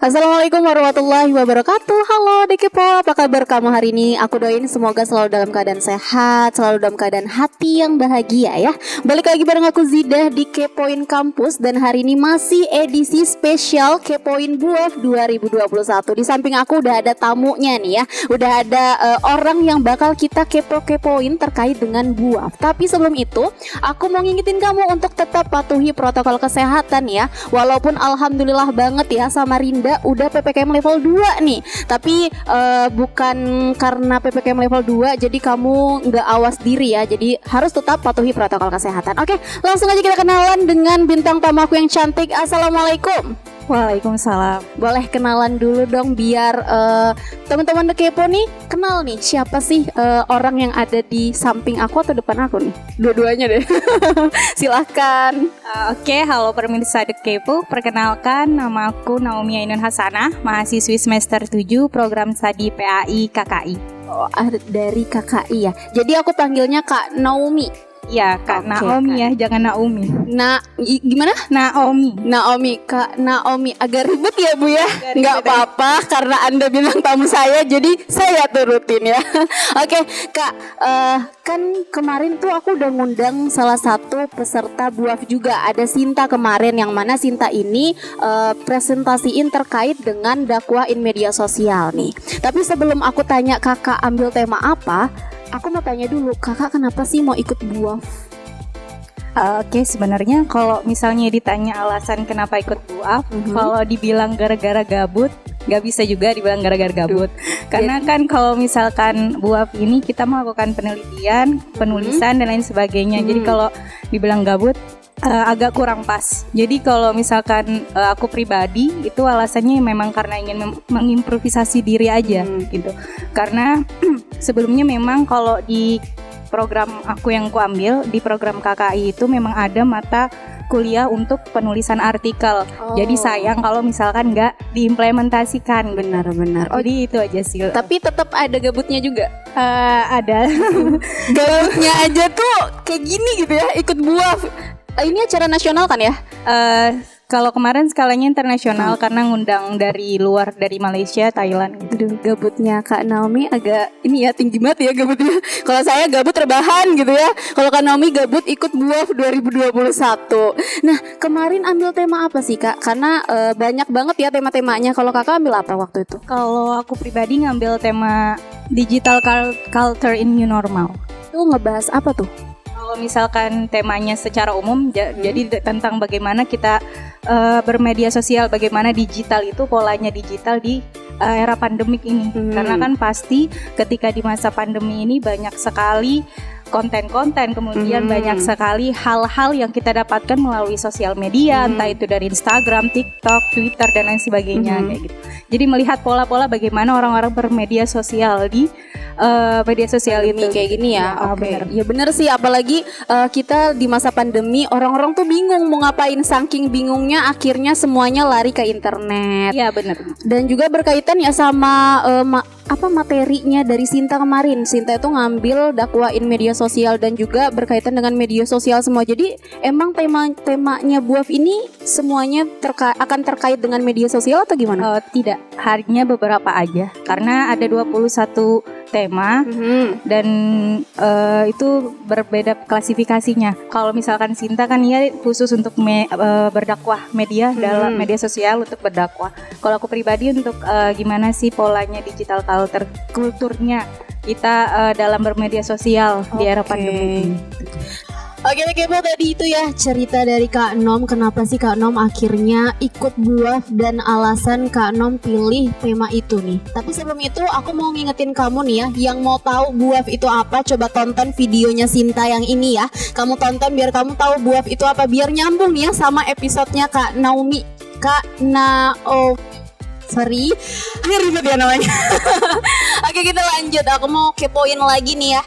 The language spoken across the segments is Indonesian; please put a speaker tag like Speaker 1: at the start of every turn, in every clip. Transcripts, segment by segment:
Speaker 1: Assalamualaikum warahmatullahi wabarakatuh. Halo Dekepo, apa kabar kamu hari ini? Aku doain semoga selalu dalam keadaan sehat, selalu dalam keadaan hati yang bahagia ya. Balik lagi bareng aku Zidah di Kepoin Kampus. Dan hari ini masih edisi spesial Kepoin Buaf 2021. Di samping aku udah ada tamunya nih ya. Udah ada orang yang bakal kita kepoin terkait dengan Buaf. Tapi sebelum itu, aku mau ngingetin kamu untuk tetap patuhi protokol kesehatan ya. Walaupun alhamdulillah banget ya sama Rinda udah PPKM level 2 nih. Tapi bukan karena PPKM level 2 jadi kamu nggak awas diri ya. Jadi harus tetap patuhi protokol kesehatan. Oke, langsung aja kita kenalan dengan bintang tamu aku yang cantik. Assalamualaikum.
Speaker 2: Waalaikumsalam.
Speaker 1: Boleh kenalan dulu dong biar teman-teman The Kepo nih kenal nih siapa sih orang yang ada di samping aku atau depan aku nih? Dua-duanya deh. Silahkan.
Speaker 2: Oke, halo pemirsa The Kepo. Perkenalkan, nama aku Naomi Ainun Hasanah, mahasiswi semester 7 program studi PAI KKI.
Speaker 1: Oh, dari KKI ya. Jadi aku panggilnya Kak Naomi.
Speaker 2: Ya, Kak Naomi ya, jangan Naomi.
Speaker 1: Gimana?
Speaker 2: Naomi,
Speaker 1: Kak Naomi. Agak ribet ya Bu ya? Nggak
Speaker 2: ribet,
Speaker 1: apa-apa karena Anda bilang tamu saya, jadi saya turutin ya. Oke, Kak, kan kemarin tuh aku udah ngundang salah satu peserta Buaf juga. Ada Sinta kemarin, yang mana Sinta ini presentasiin terkait dengan dakwah in media sosial nih. Tapi sebelum aku tanya Kakak ambil tema apa, aku mau tanya dulu, Kakak kenapa sih mau ikut Buaf?
Speaker 2: Oke, sebenarnya kalau misalnya ditanya alasan kenapa ikut Buaf, kalau dibilang gara-gara gabut, nggak bisa juga dibilang gara-gara gabut. Karena kan kalau misalkan Buaf ini kita melakukan penelitian, penulisan dan lain sebagainya. Jadi kalau dibilang gabut agak kurang pas. Jadi kalau misalkan aku pribadi itu alasannya memang karena ingin mengimprovisasi diri aja gitu. Karena sebelumnya memang kalau di program aku yang aku ambil di program KKI itu memang ada mata kuliah untuk penulisan artikel. Jadi sayang kalau misalkan nggak diimplementasikan.
Speaker 1: Benar-benar.
Speaker 2: Jadi itu aja sih.
Speaker 1: Tapi tetap ada gabutnya juga.
Speaker 2: Ada.
Speaker 1: Gabutnya aja tuh kayak gini gitu ya, ikut Buaf. Ini acara nasional kan ya?
Speaker 2: Kalau kemarin skalanya internasional karena ngundang dari luar, dari Malaysia, Thailand gitu.
Speaker 1: Aduh, gabutnya Kak Naomi agak ini ya, tinggi banget ya gabutnya. Kalau saya gabut rebahan gitu ya. Kalau Kak Naomi gabut ikut Buaf 2021. Nah, kemarin ambil tema apa sih Kak? Karena banyak banget ya tema-temanya. Kalau Kakak ambil apa waktu itu?
Speaker 2: Kalau aku pribadi ngambil tema digital culture in new normal.
Speaker 1: Itu ngebahas apa tuh?
Speaker 2: Kalau misalkan temanya secara umum, jadi tentang bagaimana kita bermedia sosial, bagaimana digital itu polanya digital di era pandemik ini. Karena kan pasti ketika di masa pandemi ini banyak sekali konten-konten, kemudian banyak sekali hal-hal yang kita dapatkan melalui sosial media, entah itu dari Instagram, TikTok, Twitter dan lain sebagainya kayak gitu. Jadi melihat pola-pola bagaimana orang-orang bermedia sosial di media sosial ini
Speaker 1: kayak gini ya. Oke.
Speaker 2: Bener.
Speaker 1: Ya bener sih, apalagi kita di masa pandemi orang-orang tuh bingung mau ngapain, saking bingungnya akhirnya semuanya lari ke internet.
Speaker 2: Iya benar.
Speaker 1: Dan juga berkaitan ya sama materinya dari Sinta kemarin. Sinta itu ngambil dakwah in media sosial dan juga berkaitan dengan media sosial semua. Jadi emang temanya Buaf ini semuanya akan terkait dengan media sosial atau gimana?
Speaker 2: Tidak, hanya beberapa aja. Karena ada 21 tema dan itu berbeda klasifikasinya. Kalau misalkan Sinta kan ia khusus untuk berdakwah media dalam media sosial untuk berdakwah. Kalau aku pribadi untuk gimana sih polanya digital kulturnya kita dalam bermedia sosial di era pandemi ini.
Speaker 1: Oke, tadi itu ya cerita dari Kak Nom. Kenapa sih Kak Nom akhirnya ikut Buaf dan alasan Kak Nom pilih tema itu nih. Tapi sebelum itu aku mau ngingetin kamu nih ya, yang mau tahu Buaf itu apa, coba tonton videonya Sinta yang ini ya. Kamu tonton biar kamu tahu Buaf itu apa, biar nyambung nih ya sama episodenya Kak Naomi. Sorry, ini ribet ya namanya. Oke, kita lanjut. Aku mau kepoin lagi nih ya.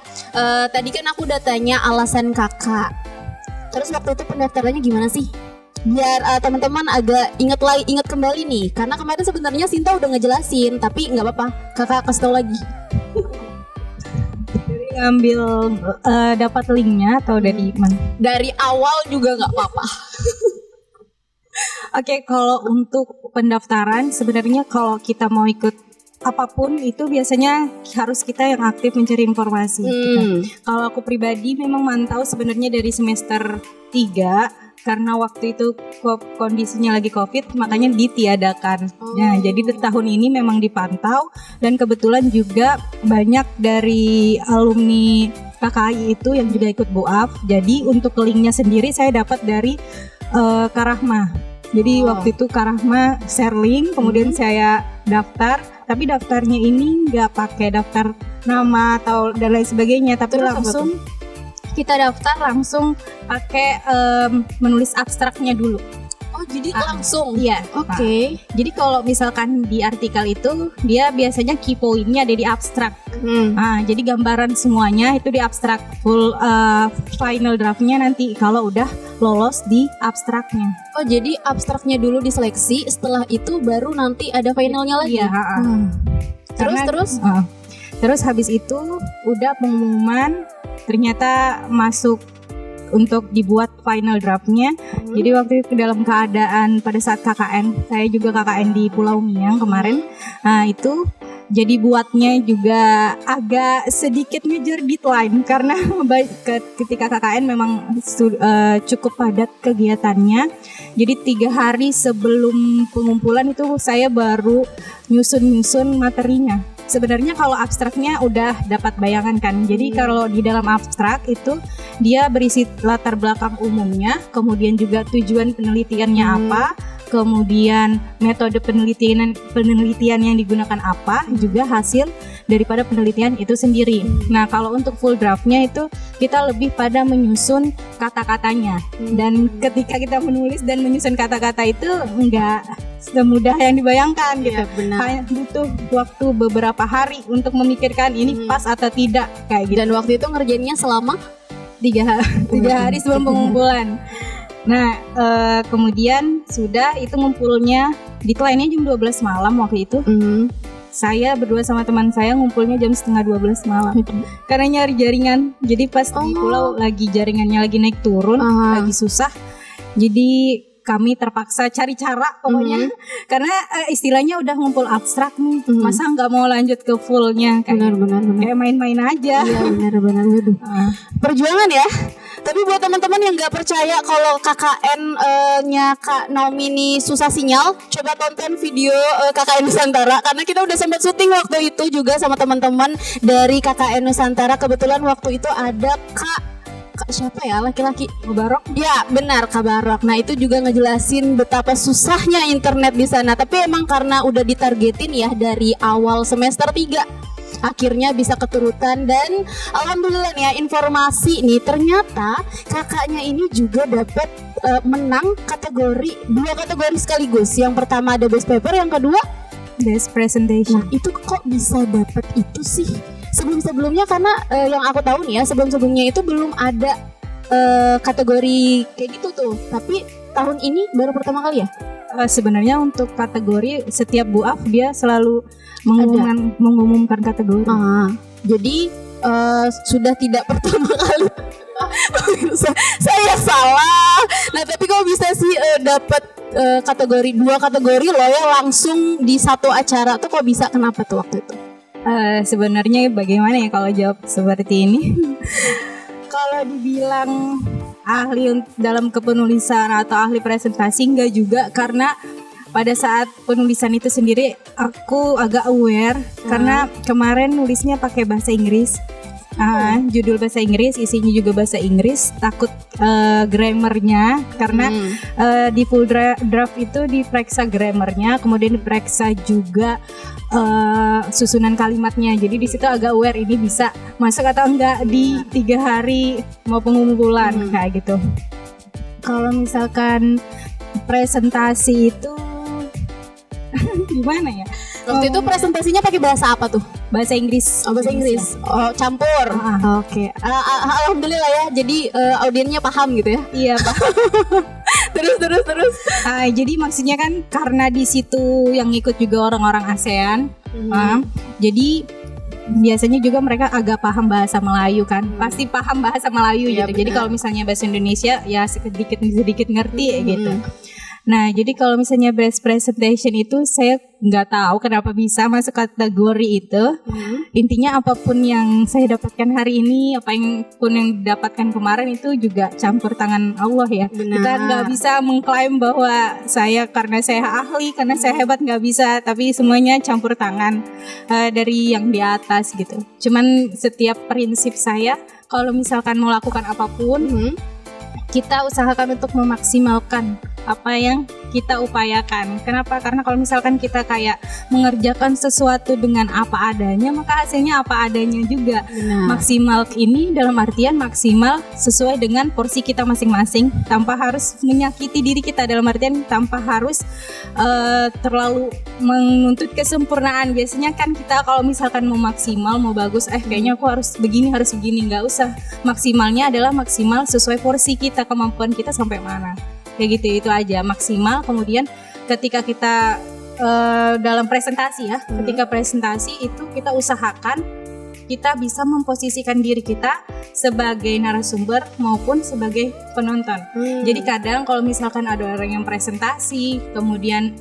Speaker 1: Tadi kan aku udah tanya alasan kakak. Terus waktu itu pendaftarannya gimana sih? Biar teman-teman agak ingat kembali nih. Karena kemarin sebenarnya Sinta udah ngejelasin, tapi nggak apa-apa. Kakak kasih tau lagi.
Speaker 2: Dari ngambil dapat linknya atau dari mana?
Speaker 1: Dari awal juga nggak apa-apa.
Speaker 2: Oke, kalau untuk pendaftaran sebenarnya kalau kita mau ikut apapun itu biasanya harus kita yang aktif mencari informasi. Kalau aku pribadi memang mantau sebenarnya dari semester 3 karena waktu itu kondisinya lagi COVID makanya ditiadakan. Nah, jadi di tahun ini memang dipantau dan kebetulan juga banyak dari alumni KKI itu yang juga ikut BUAF. Jadi untuk linknya sendiri saya dapat dari Kak Rahma. Jadi waktu itu Kak Rahma share link, kemudian saya daftar. Tapi daftarnya ini nggak pakai daftar nama atau dan lain sebagainya, tapi langsung kita daftar langsung pakai menulis abstraknya dulu.
Speaker 1: Oh, jadi langsung?
Speaker 2: Iya.
Speaker 1: Oke.
Speaker 2: Jadi kalau misalkan di artikel itu dia biasanya key point-nya ada di abstrak. Nah, jadi gambaran semuanya itu di abstrak. Full final draft-nya nanti kalau udah lolos di abstraknya.
Speaker 1: Oh, jadi abstraknya dulu diseleksi, setelah itu baru nanti ada finalnya lagi.
Speaker 2: Iya. Terus habis itu udah pengumuman, ternyata masuk untuk dibuat final draftnya. Jadi waktu itu dalam keadaan pada saat KKN, saya juga KKN di Pulau Miang kemarin. Nah itu jadi buatnya juga agak sedikit ngejar deadline karena ketika KKN memang cukup padat kegiatannya. Jadi 3 hari sebelum pengumpulan itu saya baru nyusun materinya. Sebenarnya kalau abstraknya udah dapat bayangan kan. Jadi kalau di dalam abstrak itu dia berisi latar belakang umumnya, kemudian juga tujuan penelitiannya apa, kemudian metode penelitian yang digunakan apa, juga hasil daripada penelitian itu sendiri. Nah, kalau untuk full draftnya itu kita lebih pada menyusun kata-katanya. Dan ketika kita menulis dan menyusun kata-kata itu enggak semudah yang dibayangkan gitu. Hanya butuh waktu beberapa hari untuk memikirkan ini pas atau tidak kayak gitu.
Speaker 1: Dan waktu itu ngerjainnya selama
Speaker 2: 3 hari sebelum pengumpulan. Nah, kemudian sudah itu ngumpulnya, deadline-nya jam 12 malam waktu itu. Saya berdua sama teman saya ngumpulnya jam setengah 12 malam. Karena nyari jaringan. Jadi pas di pulau lagi jaringannya lagi naik turun, lagi susah. Jadi kami terpaksa cari cara pokoknya karena istilahnya udah ngumpul abstrak nih, masa nggak mau lanjut ke fullnya kayak kayak main-main aja.
Speaker 1: Iya benar. Perjuangan ya. Tapi buat teman-teman yang nggak percaya kalau KKN-nya Kak Naomi ini susah sinyal, coba tonton video KKN Nusantara karena kita udah sempat syuting waktu itu juga sama teman-teman dari KKN Nusantara. Kebetulan waktu itu ada Kak siapa ya, laki-laki
Speaker 2: Barok?
Speaker 1: Ya benar, Kak Barok. Nah itu juga ngejelasin betapa susahnya internet di sana. Tapi emang karena udah ditargetin ya dari awal semester 3, akhirnya bisa keturutan. Dan alhamdulillah nih ya, informasi nih ternyata kakaknya ini juga dapat menang kategori 2 kategori sekaligus. Yang pertama ada best paper, yang kedua
Speaker 2: best presentation.
Speaker 1: Nah itu kok bisa dapat itu sih? Sebelum-sebelumnya karena yang aku tahu nih ya, sebelum-sebelumnya itu belum ada kategori kayak gitu tuh. Tapi tahun ini baru pertama kali ya?
Speaker 2: Sebenarnya untuk kategori setiap BUAF dia selalu mengumumkan kategori.
Speaker 1: Jadi sudah tidak pertama kali. Saya salah. Nah tapi kok bisa sih dapat kategori 2 kategori loh ya langsung di satu acara tuh, kok bisa, kenapa tuh waktu itu?
Speaker 2: Sebenarnya bagaimana ya kalau jawab seperti ini? Kalau dibilang ahli dalam kepenulisan atau ahli presentasi enggak juga, karena pada saat penulisan itu sendiri aku agak aware karena kemarin nulisnya pakai bahasa Inggris. Judul bahasa Inggris, isinya juga bahasa Inggris, takut grammarnya karena di full draft itu diperiksa grammarnya, kemudian diperiksa juga susunan kalimatnya. Jadi di situ agak aware ini bisa masuk atau enggak di 3 hari mau pengumpulan kayak gitu. Kalau misalkan presentasi itu gimana ya?
Speaker 1: Waktu itu presentasinya pakai bahasa apa tuh?
Speaker 2: Bahasa Inggris.
Speaker 1: Oh, bahasa Inggris. Oh, campur.
Speaker 2: Oke.
Speaker 1: Alhamdulillah ya. Jadi audiennya paham gitu ya?
Speaker 2: Iya, paham.
Speaker 1: Terus.
Speaker 2: Jadi maksudnya kan karena di situ yang ikut juga orang-orang ASEAN. Jadi biasanya juga mereka agak paham bahasa Melayu kan. Pasti paham bahasa Melayu gitu. Jadi kalau misalnya bahasa Indonesia ya sedikit ngerti gitu. Nah, jadi kalau misalnya best presentation itu saya nggak tahu kenapa bisa masuk kategori itu. Intinya apapun yang saya dapatkan hari ini, apa yang pun yang didapatkan kemarin itu juga campur tangan Allah ya.
Speaker 1: Benar.
Speaker 2: Kita nggak bisa mengklaim bahwa saya karena saya ahli, karena saya hebat, nggak bisa. Tapi semuanya campur tangan dari yang di atas gitu. Cuman setiap prinsip saya, kalau misalkan mau lakukan apapun, kita usahakan untuk memaksimalkan apa yang kita upayakan. Kenapa? Karena kalau misalkan kita kayak mengerjakan sesuatu dengan apa adanya, maka hasilnya apa adanya juga. Maksimal ini dalam artian maksimal sesuai dengan porsi kita masing-masing, tanpa harus menyakiti diri kita, dalam artian tanpa harus terlalu menuntut kesempurnaan. Biasanya kan kita kalau misalkan mau maksimal, mau bagus, kayaknya aku harus begini, nggak usah. Maksimalnya adalah maksimal sesuai porsi kita, kemampuan kita sampai mana. Kayak gitu, itu aja maksimal. Kemudian ketika kita dalam presentasi ya, ketika presentasi itu kita usahakan kita bisa memposisikan diri kita sebagai narasumber maupun sebagai penonton. Jadi kadang kalau misalkan ada orang yang presentasi, kemudian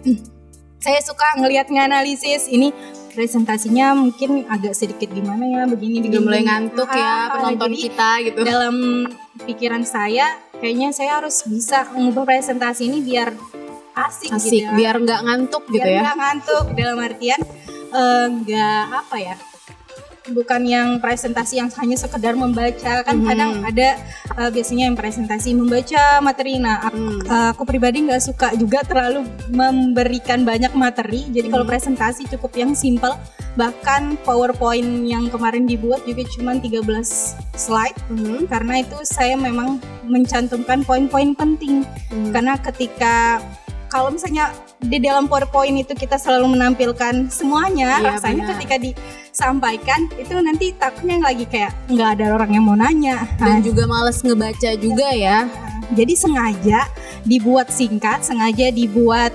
Speaker 2: saya suka nganalisis ini presentasinya mungkin agak sedikit gimana ya, begini
Speaker 1: mulai ngantuk ya penonton kita gitu.
Speaker 2: Dalam pikiran saya, kayaknya saya harus bisa mengubah presentasi ini biar asik gitu ya.
Speaker 1: Biar nggak ngantuk gitu ya.
Speaker 2: Biar nggak ngantuk, dalam artian nggak apa ya, bukan yang presentasi yang hanya sekedar membaca kan. Kadang ada biasanya yang presentasi membaca materi. Nah aku pribadi nggak suka juga terlalu memberikan banyak materi. Jadi kalau presentasi cukup yang simple. Bahkan PowerPoint yang kemarin dibuat juga cuma 13 slide. Karena itu saya memang mencantumkan poin-poin penting. Karena ketika kalau misalnya di dalam PowerPoint itu kita selalu menampilkan semuanya, rasanya benar. Ketika disampaikan itu nanti takutnya lagi kayak nggak ada orang yang mau nanya.
Speaker 1: Dan juga males ngebaca juga ya.
Speaker 2: Jadi sengaja dibuat singkat, sengaja dibuat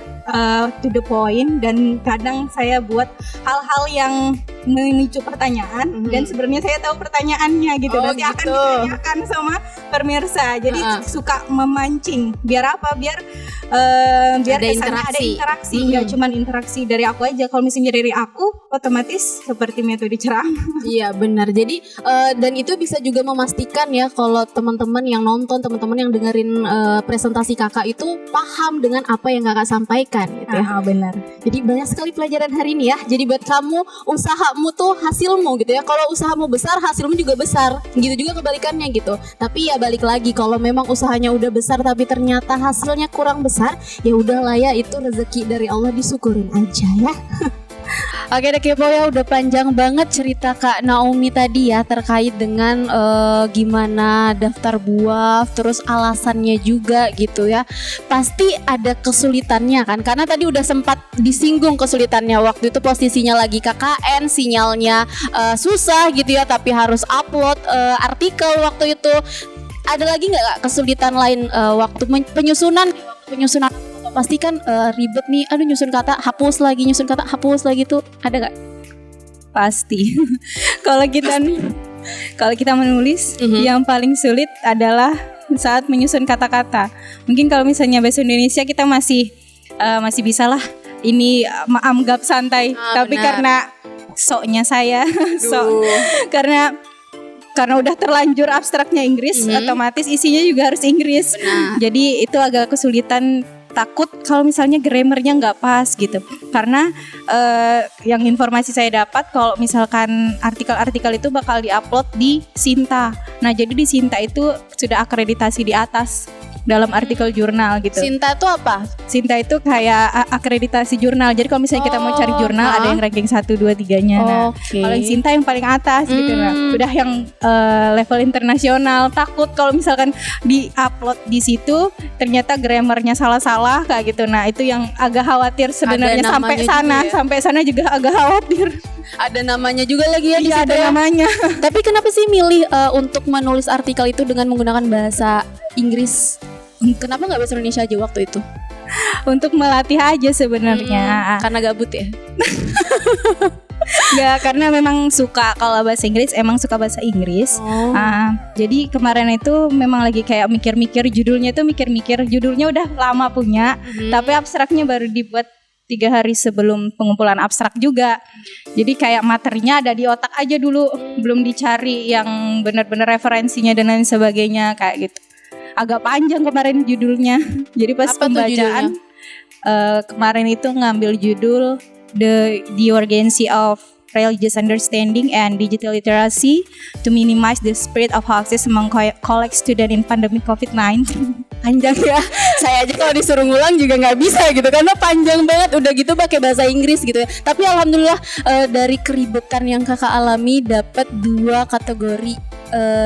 Speaker 2: to the point, dan kadang saya buat hal-hal yang memicu pertanyaan dan sebenarnya saya tahu pertanyaannya gitu. Nanti akan ditanyakan sama pemirsa. Jadi suka memancing. Biar apa? Biar
Speaker 1: ada
Speaker 2: interaksi. Nggak cuma interaksi dari aku aja. Kalau misalnya dari aku, otomatis seperti metode ceramah.
Speaker 1: Iya benar. Jadi dan itu bisa juga memastikan ya kalau teman-teman yang nonton, teman-teman yang dengerin presentasi kakak itu paham dengan apa yang kakak sampaikan gitu ya.
Speaker 2: Benar.
Speaker 1: Jadi banyak sekali pelajaran hari ini ya. Jadi buat kamu, usahamu tuh hasilmu gitu ya. Kalau usahamu besar, hasilmu juga besar. Gitu juga kebalikannya gitu. Tapi ya balik lagi, kalau memang usahanya udah besar tapi ternyata hasilnya kurang besar, ya udahlah ya, itu rezeki dari Allah, disyukurin aja ya. Oke deh Kepo ya, udah panjang banget cerita Kak Naomi tadi ya terkait dengan gimana daftar BUAF, terus alasannya juga gitu ya. Pasti ada kesulitannya kan, karena tadi udah sempat disinggung kesulitannya waktu itu posisinya lagi KKN, sinyalnya susah gitu ya, tapi harus upload artikel waktu itu. Ada lagi nggak Kak kesulitan lain waktu penyusunan? Pasti kan ribet nih, aduh nyusun kata hapus lagi tuh, ada gak?
Speaker 2: Pasti. Kalau kita menulis, yang paling sulit adalah saat menyusun kata-kata. Mungkin kalau misalnya bahasa Indonesia kita masih bisa lah, ini anggap santai. Tapi benar. Karena soknya saya, karena udah terlanjur abstraknya Inggris, otomatis isinya juga harus Inggris. Benar. Jadi itu agak kesulitan. Takut kalau misalnya grammarnya nggak pas gitu, karena yang informasi saya dapat kalau misalkan artikel-artikel itu bakal diupload di Sinta. Nah jadi di Sinta itu sudah akreditasi di atas dalam artikel jurnal gitu.
Speaker 1: Sinta itu apa?
Speaker 2: Sinta itu kayak akreditasi jurnal. Jadi kalau misalnya kita mau cari jurnal, ada yang ranking 1, 2, 3-nya. Nah, kalau yang Sinta yang paling atas gitu. Nah, udah yang level internasional. Takut kalau misalkan di-upload di situ ternyata grammarnya salah-salah kayak gitu. Nah, itu yang agak khawatir sebenarnya sampai sana juga agak khawatir.
Speaker 1: Ada namanya juga lagi ya di situ.
Speaker 2: Ada namanya.
Speaker 1: Tapi kenapa sih milih untuk menulis artikel itu dengan menggunakan bahasa Inggris? Kenapa nggak bahasa Indonesia aja waktu itu?
Speaker 2: Untuk melatih aja sebenarnya.
Speaker 1: Karena gabut ya.
Speaker 2: Enggak, karena memang suka kalau bahasa Inggris, emang suka bahasa Inggris. Jadi kemarin itu memang lagi kayak mikir-mikir judulnya judulnya udah lama punya, tapi abstraknya baru dibuat 3 hari sebelum pengumpulan abstrak juga. Jadi kayak materinya ada di otak aja dulu, belum dicari yang benar-benar referensinya dan lain sebagainya kayak gitu. Agak panjang kemarin judulnya. Jadi pas
Speaker 1: Apa
Speaker 2: pembacaan kemarin itu ngambil judul The Urgency of Religious Understanding and Digital Literacy to Minimize the Spread of Hoaxes among College Student in Pandemic COVID-19.
Speaker 1: Panjang ya. Saya aja kalau disuruh ngulang juga nggak bisa gitu karena panjang banget. Udah gitu pakai bahasa Inggris gitu ya. Tapi alhamdulillah dari keribetan yang kakak alami dapat 2 kategori,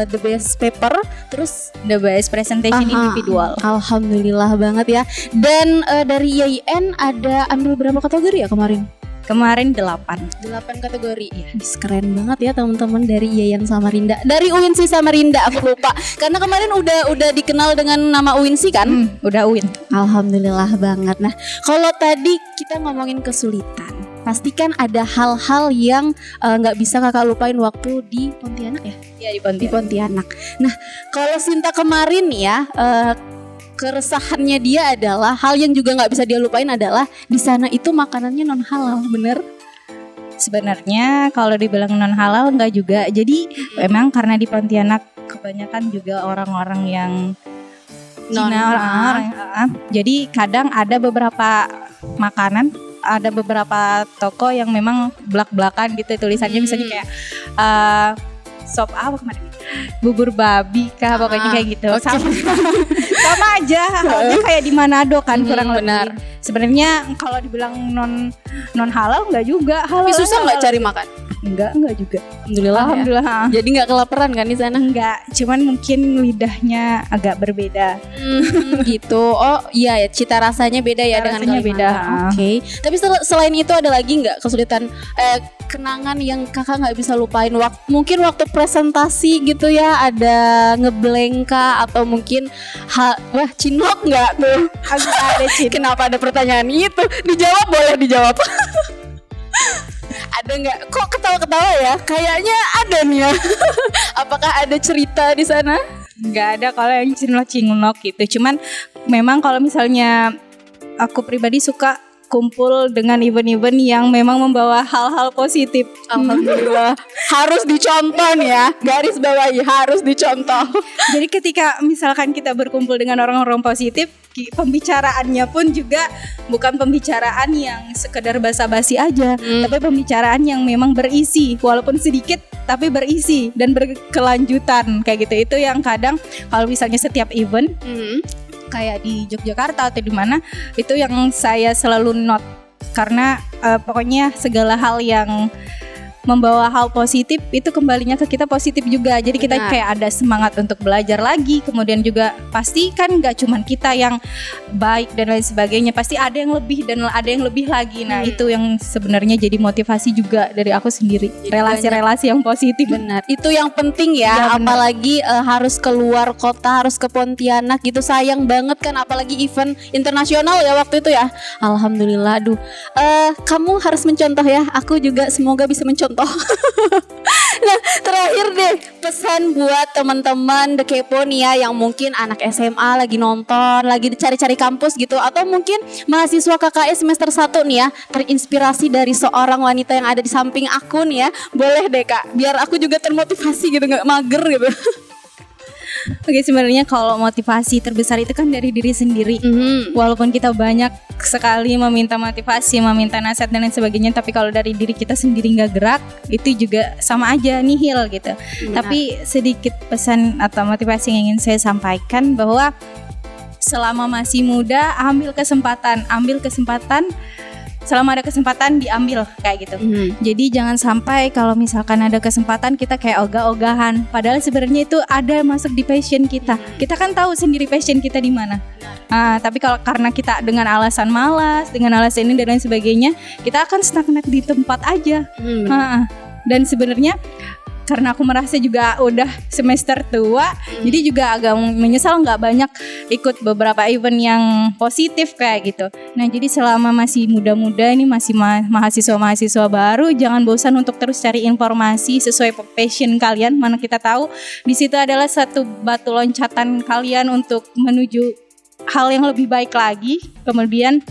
Speaker 1: the best paper, terus
Speaker 2: The Best Presentation Individual.
Speaker 1: Alhamdulillah banget ya. Dan dari IAIN ada ambil berapa kategori ya kemarin?
Speaker 2: Kemarin 8
Speaker 1: kategori ya. Keren banget ya teman-teman dari IAIN Samarinda. Dari UINSI Samarinda aku lupa. Karena kemarin udah dikenal dengan nama UINSI kan?
Speaker 2: Udah UIN.
Speaker 1: Alhamdulillah banget. Nah, kalau tadi kita ngomongin kesulitan, pastikan ada hal-hal yang nggak bisa kakak lupain waktu di Pontianak ya?
Speaker 2: Ya,
Speaker 1: Di Pontianak. Nah, kalau Sinta kemarin ya, keresahannya dia adalah hal yang juga nggak bisa dia lupain adalah di sana itu makanannya non halal, bener?
Speaker 2: Sebenarnya kalau dibilang non halal enggak juga. Jadi memang karena di Pontianak kebanyakan juga orang-orang yang jadi kadang ada beberapa makanan, ada beberapa toko yang memang belak-belakan gitu tulisannya, misalnya kayak sop apa kemarin, bubur babi kah, pokoknya kayak gitu. Sama aja halnya kayak di Manado kan, kurang lebih. Sebenarnya kalau dibilang non halal enggak juga.
Speaker 1: Tapi susah nggak cari makan?
Speaker 2: Enggak juga.
Speaker 1: Alhamdulillah. Ya. Jadi nggak kelaparan kan di sana?
Speaker 2: Enggak, cuman mungkin lidahnya agak berbeda.
Speaker 1: Gitu. Oh iya ya, cita rasanya beda ya dengan
Speaker 2: rasanya beda.
Speaker 1: Oke. Tapi selain itu ada lagi nggak kesulitan, kenangan yang kakak nggak bisa lupain? Mungkin waktu presentasi gitu ya, ada ngeblank kah? Atau mungkin wah cinlok nggak tuh?
Speaker 2: Ada cinlok.
Speaker 1: Kenapa ada pertanyaan itu? Dijawab, boleh dijawab. Ada nggak? Kok ketawa-ketawa ya? Kayaknya ada nih ya. Apakah ada cerita di sana?
Speaker 2: Nggak ada kalau yang cinlok gitu. Cuman memang kalau misalnya aku pribadi suka kumpul dengan event-event yang memang membawa hal-hal positif.
Speaker 1: Alhamdulillah. Harus dicontoh nih ya. Garis bawahi, harus dicontoh.
Speaker 2: Jadi ketika misalkan kita berkumpul dengan orang-orang positif, pembicaraannya pun juga bukan pembicaraan yang sekedar basa-basi aja, tapi pembicaraan yang memang berisi, walaupun sedikit tapi berisi dan berkelanjutan kayak gitu. Itu yang kadang kalau misalnya setiap event kayak di Yogyakarta atau di mana, itu yang saya selalu note, karena pokoknya segala hal yang membawa hal positif itu kembalinya ke kita positif juga. Jadi kita kayak ada semangat untuk belajar lagi. Kemudian juga pasti kan gak cuman kita yang baik dan lain sebagainya, pasti ada yang lebih dan ada yang lebih lagi. Nah itu yang sebenarnya jadi motivasi juga dari aku sendiri, relasi-relasi yang positif.
Speaker 1: Benar, itu yang penting ya, apalagi harus keluar kota, harus ke Pontianak gitu. Sayang banget kan, apalagi event internasional ya waktu itu ya. Alhamdulillah. Aduh, kamu harus mencontoh ya. Aku juga semoga bisa mencontoh. Nah, terakhir deh, pesan buat teman-teman The Kepo nih ya, yang mungkin anak SMA lagi nonton, lagi cari-cari kampus gitu, atau mungkin mahasiswa KKS semester 1 nih ya, terinspirasi dari seorang wanita yang ada di samping aku nih ya. Boleh deh Kak, biar aku juga termotivasi gitu, gak mager gitu.
Speaker 2: Oke, sebenarnya kalau motivasi terbesar itu kan dari diri sendiri. Walaupun kita banyak sekali meminta motivasi, meminta nasihat dan lain sebagainya, tapi kalau dari diri kita sendiri nggak gerak, itu juga sama aja nihil gitu. Tapi sedikit pesan atau motivasi yang ingin saya sampaikan, bahwa selama masih muda ambil kesempatan. Selama ada kesempatan diambil kayak gitu. Jadi jangan sampai kalau misalkan ada kesempatan kita kayak ogah-ogahan, padahal sebenarnya itu ada masuk di passion kita. Kita kan tahu sendiri passion kita di mana. Tapi kalau karena kita dengan alasan malas, dengan alasan ini dan lain sebagainya, kita akan stagnan di tempat aja. Dan sebenarnya karena aku merasa juga udah semester tua, jadi juga agak menyesal nggak banyak ikut beberapa event yang positif kayak gitu. Nah jadi selama masih muda-muda ini, masih mahasiswa baru, jangan bosan untuk terus cari informasi sesuai passion kalian. Mana kita tahu di situ adalah satu batu loncatan kalian untuk menuju hal yang lebih baik lagi. Kemudian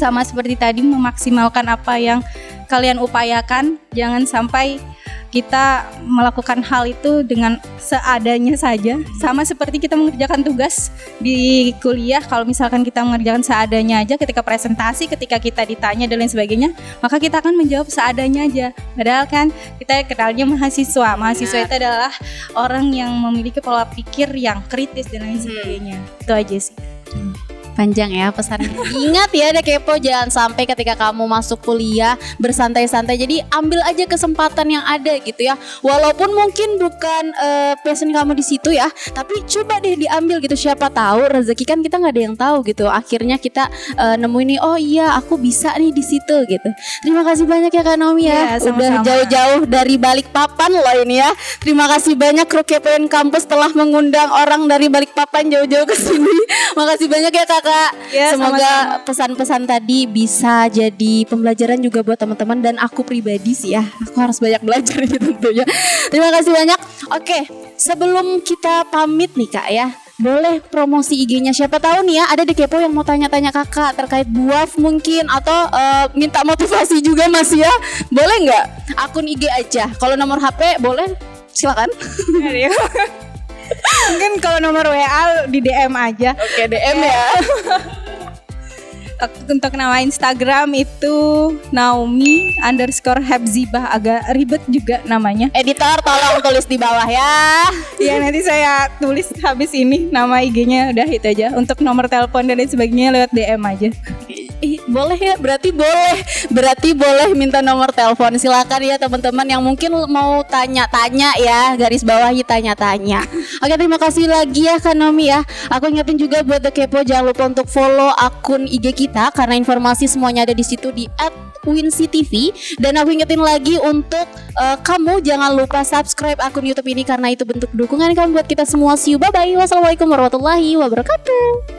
Speaker 2: sama seperti tadi, memaksimalkan apa yang kalian upayakan. Jangan sampai kita melakukan hal itu dengan seadanya saja. Sama seperti kita mengerjakan tugas di kuliah. Kalau misalkan kita mengerjakan seadanya aja ketika presentasi, ketika kita ditanya dan lain sebagainya, maka kita akan menjawab seadanya aja. Padahal kan kita kenalnya mahasiswa. Mahasiswa itu adalah orang yang memiliki pola pikir yang kritis dan lain sebagainya. Itu aja sih.
Speaker 1: Panjang ya pesannya. Ingat ya deh kepo, jangan sampai ketika kamu masuk kuliah bersantai-santai. Jadi ambil aja kesempatan yang ada gitu ya. Walaupun mungkin bukan passion kamu di situ ya, tapi coba deh diambil gitu. Siapa tahu rezeki kan kita nggak ada yang tahu gitu. Akhirnya kita nemuin nih, oh iya aku bisa nih di situ gitu. Terima kasih banyak ya Kak Naomi ya. Udah jauh-jauh dari Balikpapan loh ini ya. Terima kasih banyak kru Kepoin Kampus telah mengundang orang dari Balikpapan jauh-jauh ke sini. Makasih banyak ya Kak. Ya, semoga pesan-pesan tadi bisa jadi pembelajaran juga buat teman-teman dan aku pribadi sih ya. Aku harus banyak belajar nih tentunya. Terima kasih banyak. Oke, sebelum kita pamit nih Kak ya, boleh promosi IG-nya. Siapa tahu nih ya ada di Kepo yang mau tanya-tanya Kakak terkait BUAF mungkin, atau minta motivasi juga Mas ya. Boleh nggak? Akun IG aja. Kalau nomor HP boleh, silakan.
Speaker 2: Mungkin kalau nomor WA di DM aja.
Speaker 1: Oke, DM ya.
Speaker 2: Untuk nama Instagram itu Naomi_Hepzibah. Agak ribet juga namanya.
Speaker 1: Editor tolong tulis di bawah ya.
Speaker 2: Iya, nanti saya tulis habis ini nama IG-nya, udah itu aja. Untuk nomor telepon dan lain sebagainya lewat DM aja.
Speaker 1: Boleh ya, berarti boleh minta nomor telepon. Silakan ya teman-teman yang mungkin mau tanya-tanya ya, garis bawahi tanya-tanya. Oke, terima kasih lagi ya Kak Naomi ya. Aku ingetin juga buat The Kepo, jangan lupa untuk follow akun IG kita karena informasi semuanya ada di situ di @wincitv. Dan aku ingetin lagi untuk kamu jangan lupa subscribe akun YouTube ini karena itu bentuk dukungan kamu buat kita semua. See you, bye bye. Wassalamualaikum warahmatullahi wabarakatuh.